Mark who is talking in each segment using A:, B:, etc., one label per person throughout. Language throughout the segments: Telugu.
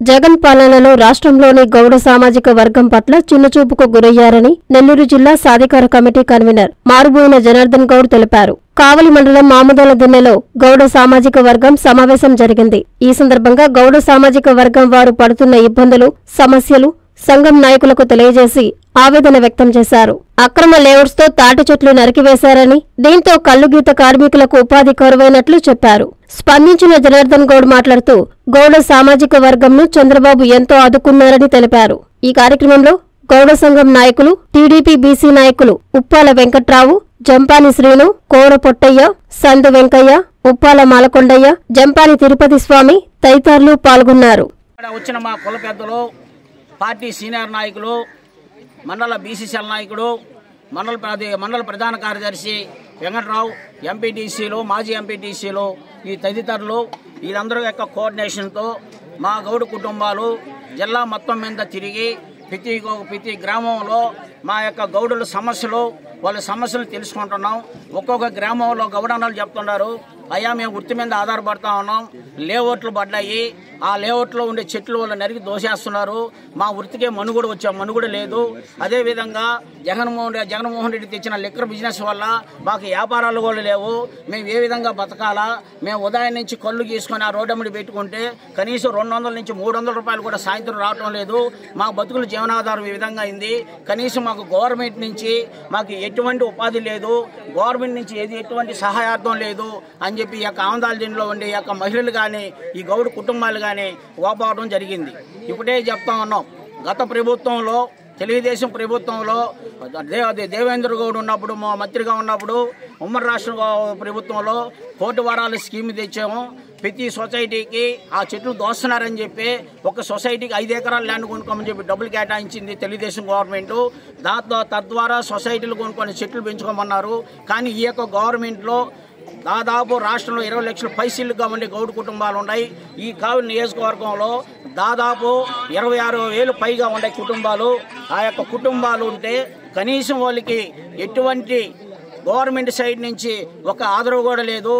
A: జగన్ పాలనలో రాష్ట్రంలోని గౌడ సామాజిక వర్గం పట్ల చిన్నచూపుకు గురయ్యారని నెల్లూరు జిల్లా సాధికార కమిటీ కన్వీనర్ మారుబోయిన జనార్దన్ గౌడ్ తెలిపారు. కావలి మండలం మాముదల దిన్నెలో గౌడ సామాజిక వర్గం సమావేశం జరిగింది. ఈ సందర్భంగా గౌడ సామాజిక వర్గం వారు పడుతున్న ఇబ్బందులు, సమస్యలు సంఘం నాయకులకు తెలియజేసి ఆవేదన వ్యక్తం చేశారు. అక్రమ లేఅవుట్స్ తో తాటి చెట్లు నరికివేశారని, దీంతో కల్లుగీత కార్మికులకు ఉపాధి కరువైనట్లు చెప్పారు. స్పందించిన జనార్దన్ గౌడ్ మాట్లాడుతూ గౌడ సామాజిక వర్గంను చంద్రబాబు ఎంతో ఆదుకున్నారని తెలిపారు. ఈ కార్యక్రమంలో గౌడ సంఘం నాయకులు, టీడీపీ బీసీ నాయకులు ఉప్పాల వెంకట్రావు, జంపాని శ్రీను, కోర పొట్టయ్య, సందు వెంకయ్య, ఉప్పాల మాలకొండయ్య, జంపాని తిరుపతి స్వామి తదితరులు పాల్గొన్నారు.
B: వచ్చిన మా కుల పెద్దలు, పార్టీ సీనియర్ నాయకులు, మండల బీసీసీఎల్ నాయకుడు, మండల ప్రధాన కార్యదర్శి వెంకట్రావు, ఎంపీటీసీలు, మాజీ ఎంపీటీసీలు, ఈ తదితరులు వీళ్ళందరూ యొక్క కోఆర్డినేషన్తో మా గౌడ కుటుంబాలు జిల్లా మొత్తం మీద తిరిగి ప్రతి గ్రామంలో మా యొక్క గౌడుల సమస్యలు, వాళ్ళ సమస్యలు తెలుసుకుంటున్నాం. ఒక్కొక్క గ్రామంలో గౌడన్నలు చెప్తున్నారు, అయ్యా మేము వృత్తి మీద ఆధారపడతా ఉన్నాం, లేఅవుట్లు పడ్డాయి, ఆ లేఅవుట్లో ఉండే చెట్లు వాళ్ళు నరికి దోసేస్తున్నారు, మా వృత్తికే మనుగడ లేదు. అదేవిధంగా జగన్మోహన్ రెడ్డి తెచ్చిన లిక్కర్ బిజినెస్ వల్ల మాకు వ్యాపారాలు కూడా లేవు, మేము ఏ విధంగా బతకాలా, మేము ఉదయం నుంచి కళ్ళు గీసుకొని ఆ రోడ్డమ్మడి పెట్టుకుంటే కనీసం 200 నుంచి 300 రూపాయలు కూడా సాయంత్రం రావటం లేదు. మా బతుకుల జీవనాధారం ఈ విధంగా అయింది. కనీసం మాకు గవర్నమెంట్ నుంచి మాకు ఎటువంటి ఉపాధి లేదు, గవర్నమెంట్ నుంచి ఎటువంటి సహాయార్థం లేదు అని చెప్పి ఈ యొక్క ఆందాల జిల్లాలో ఉండే ఈ యొక్క మహిళలు కానీ, ఈ గౌడ కుటుంబాలు కానీ ఓపోవడం జరిగింది. ఇప్పుడే చెప్తా ఉన్నాం, గత ప్రభుత్వంలో, తెలుగుదేశం ప్రభుత్వంలో దేవేంద్ర గౌడ్ ఉన్నప్పుడు, మా మంత్రిగా ఉన్నప్పుడు, ఉమ్మడి రాష్ట్ర ప్రభుత్వంలో కోటి వారాల స్కీమ్ తెచ్చాము. ప్రతి సొసైటీకి ఆ చెట్లు దోస్తున్నారని చెప్పి ఒక సొసైటీకి 5 ఎకరాల ల్యాండ్ కొనుక్కోమని చెప్పి డబ్బులు కేటాయించింది తెలుగుదేశం గవర్నమెంట్. తద్వారా సొసైటీలు కొనుక్కొని చెట్లు పెంచుకోమన్నారు. కానీ ఈ యొక్క గవర్నమెంట్లో దాదాపు రాష్ట్రంలో 20 లక్షల పైసలుగా ఉండే గౌడ కుటుంబాలు ఉన్నాయి. ఈ కావలి నియోజకవర్గంలో దాదాపు 26,000 పైగా ఉండే కుటుంబాలు. ఆ యొక్క కుటుంబాలు ఉంటే కనీసం వాళ్ళకి ఎటువంటి గవర్నమెంట్ సైడ్ నుంచి ఒక ఆదరవు కూడా లేదు.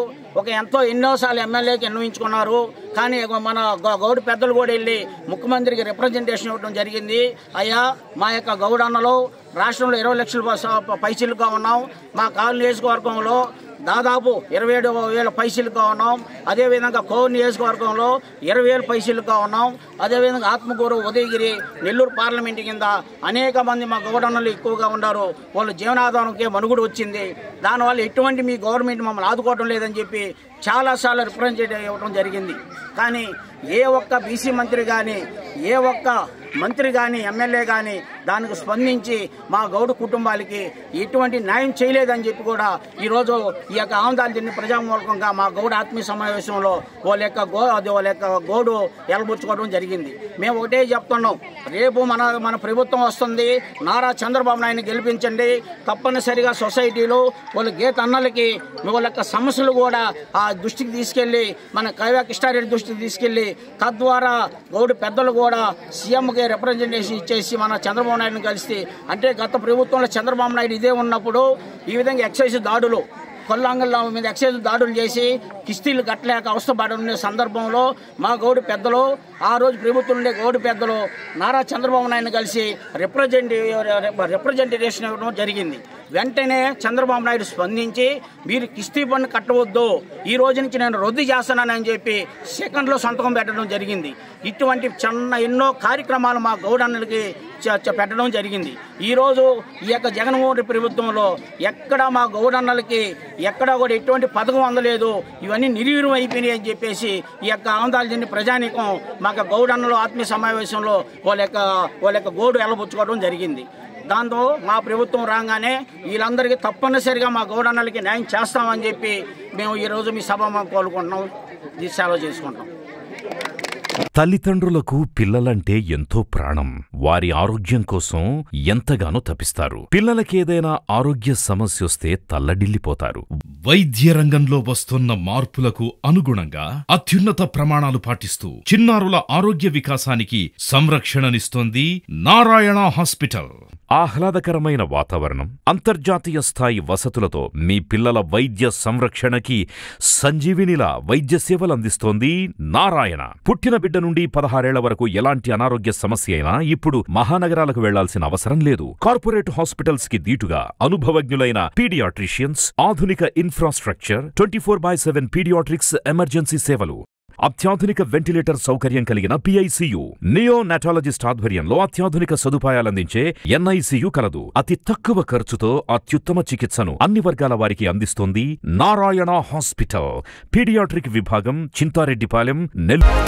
B: ఎన్నోసార్లు ఎమ్మెల్యేకి ఎన్నించుకున్నారు, కానీ మన గౌడ పెద్దలు కూడా వెళ్ళి ముఖ్యమంత్రికి రిప్రజెంటేషన్ ఇవ్వడం జరిగింది. అయ్యా, మా యొక్క గౌడన్నలు రాష్ట్రంలో 20 లక్షల పైసలుగా ఉన్నాం, మా కావలి నియోజకవర్గంలో దాదాపు 27,000 పైసలుగా ఉన్నాం. అదేవిధంగా కోవూరు నియోజకవర్గంలో 20,000 పైసలుగా ఉన్నాం. అదేవిధంగా ఆత్మకూరు, ఉదయగిరి, నెల్లూరు పార్లమెంటు కింద అనేక మంది మా గౌడన్నలు ఎక్కువగా ఉన్నారు. వాళ్ళ జీవనాధారంకే మనుగడ వచ్చింది. దానివల్ల ఎటువంటి మీ గవర్నమెంట్ మమ్మల్ని ఆదుకోవడం లేదని చెప్పి చాలాసార్లు రిప్రజెంటేటివ్ ఇవ్వడం జరిగింది. కానీ ఏ ఒక్క బీసీ మంత్రి కానీ, ఏ ఒక్క మంత్రి కానీ, ఎమ్మెల్యే కానీ దానికి స్పందించి మా గౌడ కుటుంబాలకి ఎటువంటి న్యాయం చేయలేదని చెప్పి కూడా ఈరోజు ఈ యొక్క ఆందాలు దీన్ని ప్రజామూలకంగా మా గౌడ ఆత్మీయ సమావేశంలో వాళ్ళ యొక్క గౌడు ఎలబుచ్చుకోవడం జరిగింది. మేము ఒకటే చెప్తున్నాం, రేపు మన ప్రభుత్వం వస్తుంది, నారా చంద్రబాబు నాయుడిని గెలిపించండి. తప్పనిసరిగా సొసైటీలో వాళ్ళ గీత అన్నలకి వాళ్ళ యొక్క సమస్యలు కూడా ఆ దృష్టికి తీసుకెళ్లి, మన కైవా కృష్ణారెడ్డి దృష్టికి తీసుకెళ్లి, తద్వారా గౌడ పెద్దలు కూడా సీఎంకి రిప్రజెంటేషన్ ఇచ్చేసి మన చంద్రబాబు నాయుడుని కలిసి, అంటే గత ప్రభుత్వంలో చంద్రబాబు నాయుడు ఇదే ఉన్నప్పుడు ఈ విధంగా ఎక్సైజ్ దాడులు, కొల్లాంగల్ మీద ఎక్సైజ్ దాడులు చేసి కిస్తీలు కట్టలేక అవస్థపడునే సందర్భంలో మా గౌడ పెద్దలు, ఆ రోజు ప్రభుత్వం ఉండే గౌడ పెద్దలు నారా చంద్రబాబు నాయుడుని కలిసి రిప్రజెంటేషన్ ఇవ్వడం జరిగింది. వెంటనే చంద్రబాబు నాయుడు స్పందించి, మీరు కిస్తీ పన్ను కట్టవద్దు, ఈ రోజు నుంచి నేను రద్దు చేస్తానని చెప్పి సెకండ్లో సంతకం పెట్టడం జరిగింది. ఇటువంటి ఎన్నో కార్యక్రమాలు మా గౌడన్నలకి పెట్టడం జరిగింది. ఈరోజు ఈ యొక్క జగన్మోహన్ రెడ్డి ప్రభుత్వంలో ఎక్కడ మా గౌడన్నలకి ఎక్కడా కూడా ఎటువంటి పథకం అందలేదు, ఇవన్నీ నిర్వీర్యం అయిపోయినాయి అని చెప్పేసి ఈ యొక్క ఆందాలు దీన్ని ప్రజానీకం మా గౌడన్నలు ఆత్మీయ సమావేశంలో వాళ్ళ యొక్క గోడు ఎలబుచ్చుకోవడం జరిగింది. దాంతో మా ప్రభుత్వం రాగానే వీళ్ళందరికీ తప్పనిసరిగా మా గౌడన్నలకి న్యాయం చేస్తామని చెప్పి మేము ఈరోజు మీ సభ కోలుకుంటున్నాం, సెలవు చేసుకుంటాం.
C: తల్లిదండ్రులకు పిల్లలంటే ఎంతో ప్రాణం. వారి ఆరోగ్యం కోసం ఎంతగానో తపిస్తారు. పిల్లలకేదైనా ఆరోగ్య సమస్యొస్తే తల్లడిల్లిపోతారు. వైద్య రంగంలో వస్తున్న మార్పులకు అనుగుణంగా అత్యున్నత ప్రమాణాలు పాటిస్తూ చిన్నారుల ఆరోగ్య వికాసానికి సంరక్షణనిస్తోంది నారాయణ హాస్పిటల్. ఆహ్లాదకరమైన వాతావరణం, అంతర్జాతీయ స్థాయి వసతులతో మీ పిల్లల వైద్య సంరక్షణకి సంజీవినిలా వైద్య సేవలు అందిస్తోంది నారాయణ. పుట్టిన బిడ్డ నుండి 16 ఏళ్ల వరకు ఎలాంటి అనారోగ్య సమస్య అయినా ఇప్పుడు మహానగరాలకు వెళ్లాల్సిన అవసరం లేదు. కార్పొరేట్ హాస్పిటల్స్ కి దీటుగా అనుభవజ్ఞులైన పీడియాట్రిషియన్స్, ఆధునిక ఇన్ఫ్రాస్ట్రక్చర్, 24/7 పీడియాట్రిక్స్ ఎమర్జెన్సీ సేవలు, అత్యాధునిక వెంటిలేటర్ సౌకర్యం కలిగిన PICU, నియోనాటాలజిస్ట్ ఆధ్వర్యంలో అత్యాధునిక సదుపాయాలందించే NICU కలదు. అతి తక్కువ ఖర్చుతో అత్యుత్తమ చికిత్సను అన్ని వర్గాల వారికి అందిస్తోంది నారాయణ హాస్పిటల్. పీడియాట్రిక్ విభాగం, చింతారెడ్డిపాలెం, నెల్లూరు.